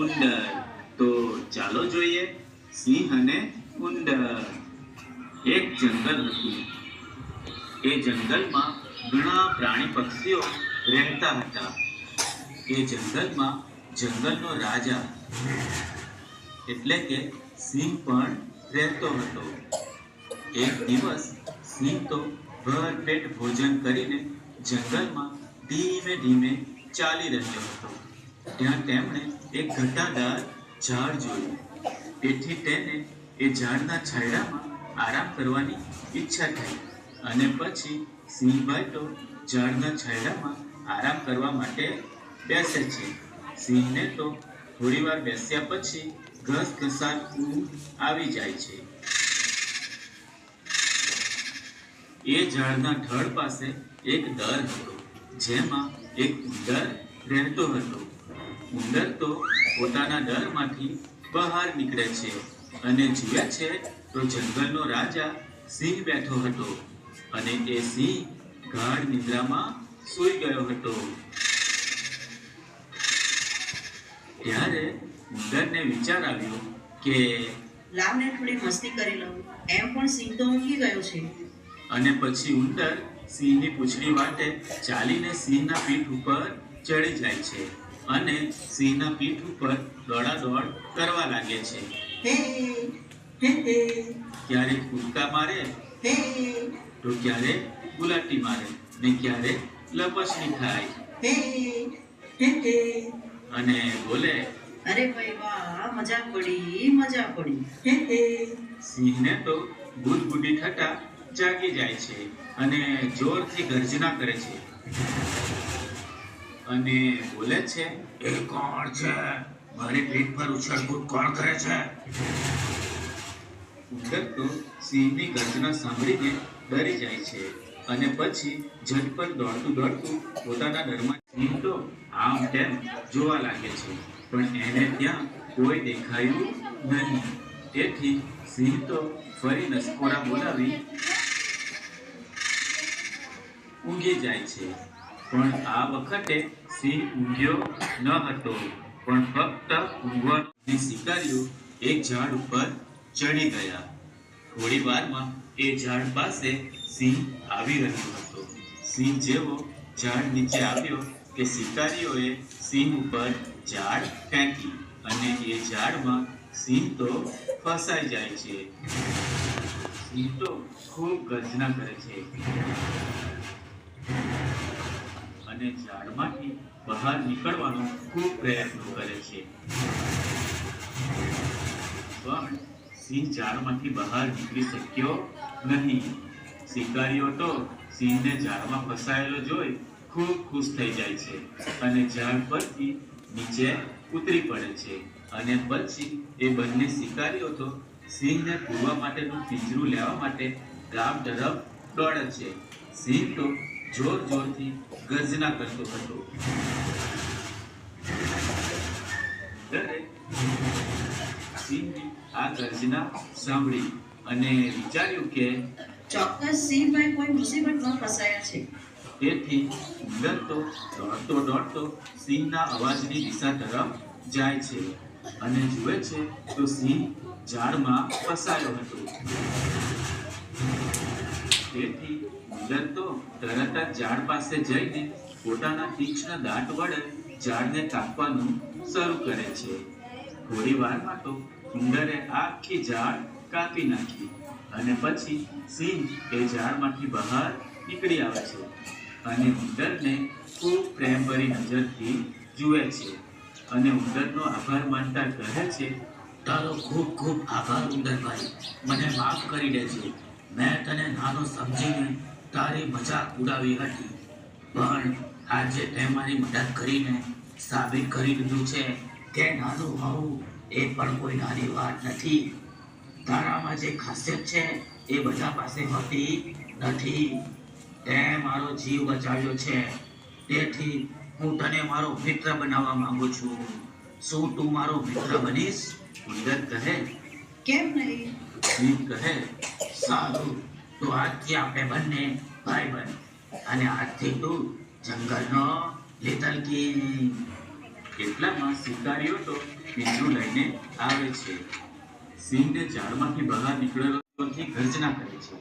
ઉંદર. તો ચાલો જોઈએ સિંહ અને ઉંદર. એક જંગલ હતું. એ જંગલમાં ઘણા પ્રાણી પક્ષીઓ રહેતા હતા. એ જંગલમાં જંગલનો રાજા એટલે કે સિંહ પણ રહેતો હતો. એક દિવસ સિંહ તો ભરપેટ ભોજન કરીને જંગલમાં ધીમે ધીમે ચાલી રહ્યો હતો. ત્યાં તેમણે એક ઘટાદાર ઝાડ જોયું. તેથી તેને એ ઝાડના છાંયડામાં આરામ કરવાની ઈચ્છા થઈ. અને પછી સિંહભાઈ તો ઝાડના છાંયડામાં આરામ કરવા માટે બેસે છે. સિંહને તો થોડી વાર બેસ્યા પછી ઘસઘસાટ ઊંઘ આવી જાય છે. એ ઝાડના ઢળ પાસે એક દર હતો, જેમાં એક ઉંદર રહેતો હતો. ઉંદર તો પોતાના દરમાંથી બહાર નીકળે છે અને જુએ છે તો જંગલનો રાજા સિંહ બેઠો હતો અને એ સિંહ ગાઢ નિદ્રામાં સૂઈ ગયો હતો. ત્યારે ઉંદરને વિચાર આવ્યો કે લાવને થોડી મસ્તી કરી લઉં. એમ પણ સિંહ તો ઊંઘી ગયો છે. અને પછી ઉંદર સિંહની પૂંછડી વાટે ચાલીને સિંહના પીઠ ઉપર ચડી જાય છે અને સિંહના પીઠ ઉપર દોડાદોડ કરવા લાગે છે. હે હે હે ક્યારેક કૂદકા મારે હે તો ક્યારેક ગુલાટી મારે ને ક્યારેક લપસણી ખાય હે હે હે અને બોલે, અરે ભાઈ વાહ, મજા પડી મજા પડી. હે હે સિંહને તો ગુદગુદી થતા જાગી જાય છે અને જોરથી ગર્જના કરે છે અને બોલે છે, એ કોણ છે? મારી પીઠ પર ઉછળકૂદ કોણ કરે છે? ઉંદર તો સિંહની ગર્જના સાંભળીને ડરી જાય છે અને પછી ઝટપટ દોડતું દોડતું પોતાના દરમાં સિંહ તો આમ તેમ જોવા લાગે છે, પણ એને ત્યાં કોઈ દેખાયું નહીં. તેથી સિંહ તો ફરી નસકોરા બોલાવી ઊંઘી જાય છે. પણ આ વખતે સિંહ ઊંઘ્યો ન હતો, પણ ફક્ત ઊંઘવાના શિકારીઓ એક ઝાડ ઉપર ચડી ગયા. થોડી વારમાં એ ઝાડ પાસે સિંહ આવી રહ્યો હતો. સિંહ જેવો ઝાડ નીચે આવ્યો કે શિકારીઓએ સિંહ ઉપર ઝાડ ફેંકી અને એ ઝાડમાં સિંહ તો ફસાઈ જાય છે. સિંહ તો ખૂબ ગર્જના કરે છે અને ઝાડમાંથી બહાર નીકળવાનો ખૂબ પ્રયત્ન કરે છે, પણ સિંહ ઝાડમાંથી બહાર નીકળી શક્યો નહીં. શિકારીઓ તો સિંહને ઝાડમાં ફસાયેલો જોઈ ખૂબ ખુશ થઈ જાય છે અને ઝાડ પરથી નીચે ઉતરી પડે છે. અને પછી એ બંને શિકારીઓ તો સિંહને પૂરવા માટેનું પિંજરું લેવા માટે ગામ તરફ દોડે છે. સિંહ તો જોર જોરથી ગર્જના કરતો હતો. સિંહની આ ગર્જના સાંભળી અને વિચાર્યું કે ચોક્કસ સિંહભાઈ કોઈ મુસીબતમાં ફસાયા છે. તેથી ઉંદર તો દોડતો દોડતો સિંહના અવાજની દિશા તરફ જાય છે અને જુએ છે તો સિંહ ઝાડમાં ફસાયો હતો. તેથી ઉંદર તો તરત જ ઝાડ પાસે જઈને પોતાના તીક્ષ્ણ દાંત વડે ઝાડને કાપવાનું શરૂ કરે છે. થોડી વારમાં તો ઉંદરે આખી ઝાડ કાપી નાખી અને પછી સિંહ એ ઝાડમાંથી બહાર નીકળી આવે છે અને ઉંદરને ખૂબ પ્રેમભરી નજરથી જુએ છે અને ઉંદરનો આભાર માનતા કહે છે, તારો ખૂબ ખૂબ આભાર ઉંદરભાઈ, મને માફ કરી દેજે. મેં તને નાનો સમજીને તારી મજાક ઉડાવી હતી, પણ આજે તે મારી મદદ કરીને સાબિત કરી દીધું છે કે નાનું હોવું એ પણ કોઈ નાની વાત નથી. તારામાં જે ખાસિયત છે એ બધા પાસે હોતી નથી. તે મારો જીવ બચાવ્યો છે, તેથી હું તને મારો મિત્ર બનાવવા માંગુ છું. શું તું મારો મિત્ર બનીશ? ઉંદર કહે, કેમ નહીં? સિંહ કહે, સારું, તો આજથી આપણે બંને ભાઈ બન અને આજથી તું જંગલનો લિટલ કિંગ. એટલામાં શિકારીઓ તો પિંજરું લઈને આવે છે. સિંહને ઝાડમાંથી બહાર નીકળવાથી ગર્જના કરે છે.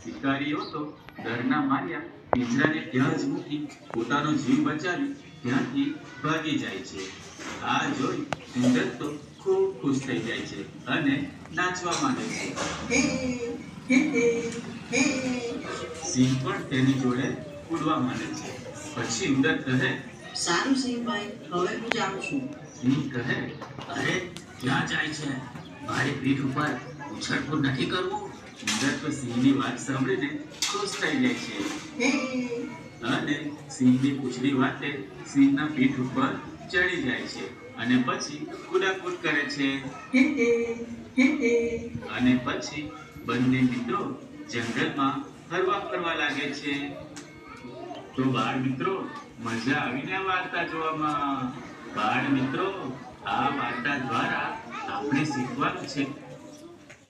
શિકારીઓ તો ડરના માર્યા પિંજરાને ત્યાં જ મૂકી પોતાનો જીવ બચાવી ત્યાંથી ભાગી જાય છે. આ જોઈ ઉંદર તો ખૂબ ખુશ થઈ જાય છે અને નાચવા માંડે છે. સિંહ પણ તેની જોડે કૂદવા માંડે છે. પછી ઉંદર કહે, સારું સિંહભાઈ, હવે હું જાઉં છું. સિંહ કહે, અરે ક્યાં જાય છે? મારી પીઠ ઉપર ઉછળકૂદ નથી કરવું. ઉંદર તો સિંહની વાત સાંભળીને ખુશ થઈ જાય છે અને સિંહની પૂછડી વાતે સિંહના પીઠ ઉપર ચડી જાય છે અને પછી કુદાકૂદ કરે છે. અને પછી બંને મિત્રો જંગલમાં હરવા ફરવા લાગે છે. તો બાળ મિત્રો, મજા આવીને આ વાર્તા જોવામાં. બાળ મિત્રો, આ વાર્તા દ્વારા આપણે શીખવાનું છે